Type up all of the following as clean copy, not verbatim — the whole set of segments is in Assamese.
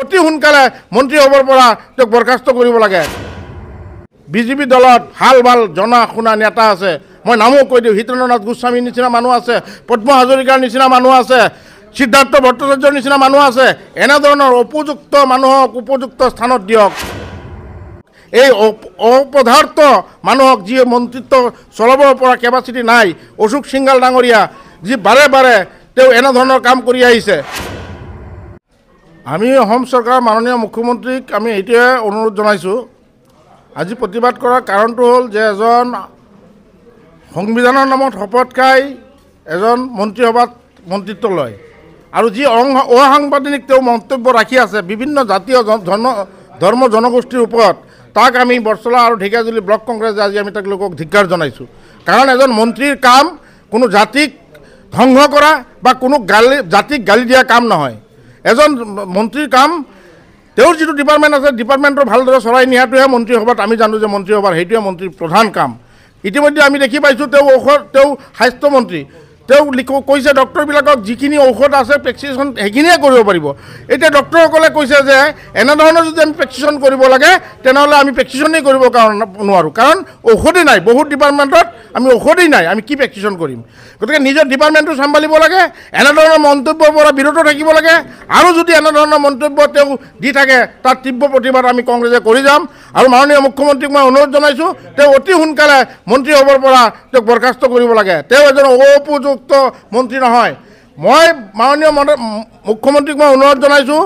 অতি সোনকালে মন্ত্ৰী হ'বৰ পৰা তেওঁক বৰখাস্ত কৰিব লাগে। বিজেপি দলত ভাল ভাল জনা শুনা নেতা আছে, মই নামো কৈ দিওঁ। হিতেন্দ্ৰনাথ গোস্বামীৰ নিচিনা মানুহ আছে, পদ্ম হাজৰিকাৰ নিচিনা মানুহ আছে, সিদ্ধাৰ্থ ভট্টাচাৰ্যৰ নিচিনা মানুহ আছে। এনেধৰণৰ উপযুক্ত মানুহক উপযুক্ত স্থানত দিয়ক। এই অপদাৰ্থ মানুহক যি মন্ত্ৰিত্ব চলাব পৰা কেপাচিটি নাই, অশোক সিংঘাল ডাঙৰীয়া যি বাৰে বাৰে তেওঁ এনেধৰণৰ কাম কৰি আহিছে। আমি অসম চৰকাৰৰ মাননীয় মুখ্যমন্ত্ৰীক আমি এইটোৱে অনুৰোধ জনাইছোঁ, আজি প্ৰতিবাদ কৰাৰ কাৰণটো হ'ল যে এজন সংবিধানৰ নামত শপত খাই এজন মন্ত্ৰীসভাত মন্ত্ৰিত্ব লয় আৰু যি অসাংবিধানিক তেওঁ মন্তব্য ৰাখি আছে বিভিন্ন জাতীয় ধৰ্ম জনগোষ্ঠীৰ ওপৰত, তাক আমি বৰচলা আৰু ঢেকীয়াজুলি ব্লক কংগ্ৰেছে আজি আমি তেওঁলোকক ধিক্কাৰ জনাইছোঁ। কাৰণ এজন মন্ত্ৰীৰ কাম কোনো জাতিক ধ্বংস কৰা বা কোনো জাতিক গালি দিয়া কাম নহয়। এজন মন্ত্ৰীৰ কাম তেওঁৰ যিটো ডিপাৰ্টমেণ্ট আছে, ডিপাৰ্টমেণ্টৰ ভালদৰে চলাই নিয়াটোহে মন্ত্ৰীসভাত আমি জানো যে মন্ত্ৰীসভাৰ সেইটোৱে মন্ত্ৰীৰ প্ৰধান কাম। ইতিমধ্যে আমি দেখি পাইছোঁ তেওঁ স্বাস্থ্যমন্ত্ৰী, তেওঁ কৈছে ডক্টৰবিলাকক যিখিনি ঔষধ আছে প্ৰেছক্ৰিপশ্যন সেইখিনিয়ে কৰিব পাৰিব। এতিয়া ডক্টৰসকলে কৈছে যে এনেধৰণৰ যদি আমি প্ৰেছক্ৰিপশ্যন কৰিব লাগে তেনেহ'লে আমি প্ৰেছক্ৰিপশ্যনেই কৰিব নোৱাৰোঁ, কাৰণ ঔষধেই নাই। বহুত ডিপাৰ্টমেণ্টত আমি ঔষধেই নাই, আমি কি প্ৰেছক্ৰিপশ্যন কৰিম? গতিকে নিজৰ ডিপাৰ্টমেণ্টটো চম্ভালিব লাগে, এনেধৰণৰ মন্তব্যৰ পৰা বিৰত থাকিব লাগে। আৰু যদি এনেধৰণৰ মন্তব্য তেওঁ দি থাকে তাত তীব্ৰ প্ৰতিবাদ আমি কংগ্ৰেছে কৰি যাম। আৰু মাননীয় মুখ্যমন্ত্ৰীক মই অনুৰোধ জনাইছোঁ, তেওঁ অতি সোনকালে মন্ত্ৰী হ'বৰ পৰা তেওঁক বৰখাস্ত কৰিব লাগে। তেওঁ এজন উপযুক্ত মন্ত্ৰী নহয়। মই মাননীয় মুখ্যমন্ত্ৰীক মই অনুৰোধ জনাইছোঁ,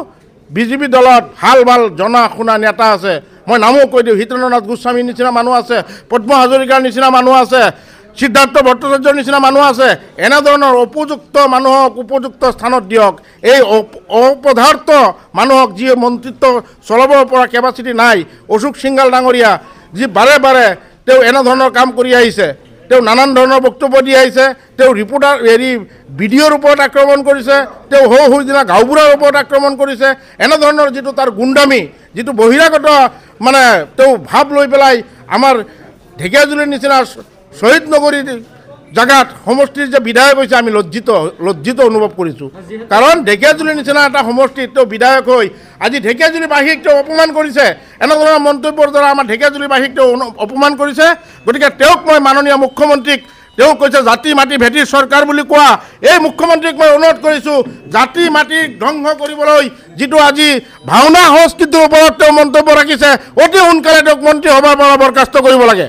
বিজেপি দলত ভাল ভাল জনা শুনা নেতা আছে, মই নামো কৈ দিওঁ। হিতেন্দ্ৰনাথ গোস্বামীৰ নিচিনা মানুহ আছে, পদ্ম হাজৰিকাৰ নিচিনা মানুহ আছে, সিদ্ধাৰ্থ ভট্টাচাৰ্যৰ নিচিনা মানুহ আছে। এনেধৰণৰ উপযুক্ত মানুহক উপযুক্ত স্থানত দিয়ক। এই অপদাৰ্থ মানুহক যি মন্ত্ৰিত্ব চলাব পৰা কেপাচিটি নাই, অশোক সিংঘাল ডাঙৰীয়া যি বাৰে বাৰে তেওঁ এনেধৰণৰ কাম কৰি আহিছে, তেওঁ নানান ধৰণৰ বক্তব্য দি আহিছে। তেওঁ ভিডিঅ'ৰ ওপৰত আক্ৰমণ কৰিছে, তেওঁ সৌ গাঁওবুঢ়াৰ ওপৰত আক্ৰমণ কৰিছে। এনেধৰণৰ যিটো তাৰ গুণ্ডামী, যিটো বহিৰাগত মানে তেওঁ ভাৱ লৈ পেলাই আমাৰ ঢেকীয়াজুলিৰ নিচিনা শ্বহীদ নগৰী জেগাত সমষ্টিৰ যে বিধায়ক হৈছে, আমি লজ্জিত অনুভৱ কৰিছোঁ। কাৰণ ঢেকীয়াজুলিৰ নিচিনা এটা সমষ্টিত তেওঁ বিধায়ক হৈ আজি ঢেকীয়াজুলিবাসীক তেওঁ অপমান কৰিছে। এনেধৰণৰ মন্তব্যৰ দ্বাৰা আমাৰ ঢেকীয়াজুলিবাসীক তেওঁ অপমান কৰিছে। গতিকে তেওঁক মই মাননীয় মুখ্যমন্ত্ৰীক, তেওঁ কৈছে জাতি মাটি ভেটিৰ চৰকাৰ বুলি কোৱা এই মুখ্যমন্ত্ৰীক মই অনুৰোধ কৰিছোঁ, জাতি মাটি ধ্বংস কৰিবলৈ যিটো আজি ভাওনা সংস্কৃতিৰ ওপৰত তেওঁ মন্তব্য ৰাখিছে, অতি সোনকালে তেওঁক মন্ত্ৰী সভাৰ পৰা বৰখাস্ত কৰিব লাগে।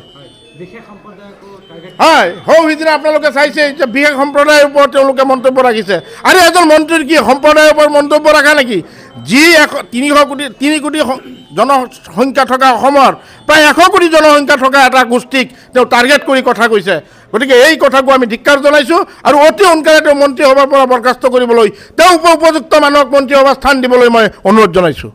হয়, সিদিনা আপোনালোকে চাইছে যে বিশেষ সম্প্ৰদায়ৰ ওপৰত তেওঁলোকে মন্তব্য ৰাখিছে। আৰু এজন মন্ত্ৰীৰ কি সম্প্ৰদায়ৰ ওপৰত মন্তব্য ৰাখা নেকি? যি 3 কোটি জনসংখ্যা থকা অসমৰ প্ৰায় 100 কোটি জনসংখ্যা থকা এটা গোষ্ঠীক তেওঁ টাৰ্গেট কৰি কথা কৈছে। গতিকে এই কথাকো আমি ধিক্কাৰ জনাইছোঁ আৰু অতি সোনকালে তেওঁ মন্ত্ৰী সভাৰ পৰা বৰখাস্ত কৰিবলৈ, তেওঁ উপযুক্ত মানুহক মন্ত্ৰী সভাৰ স্থান দিবলৈ মই অনুৰোধ জনাইছোঁ।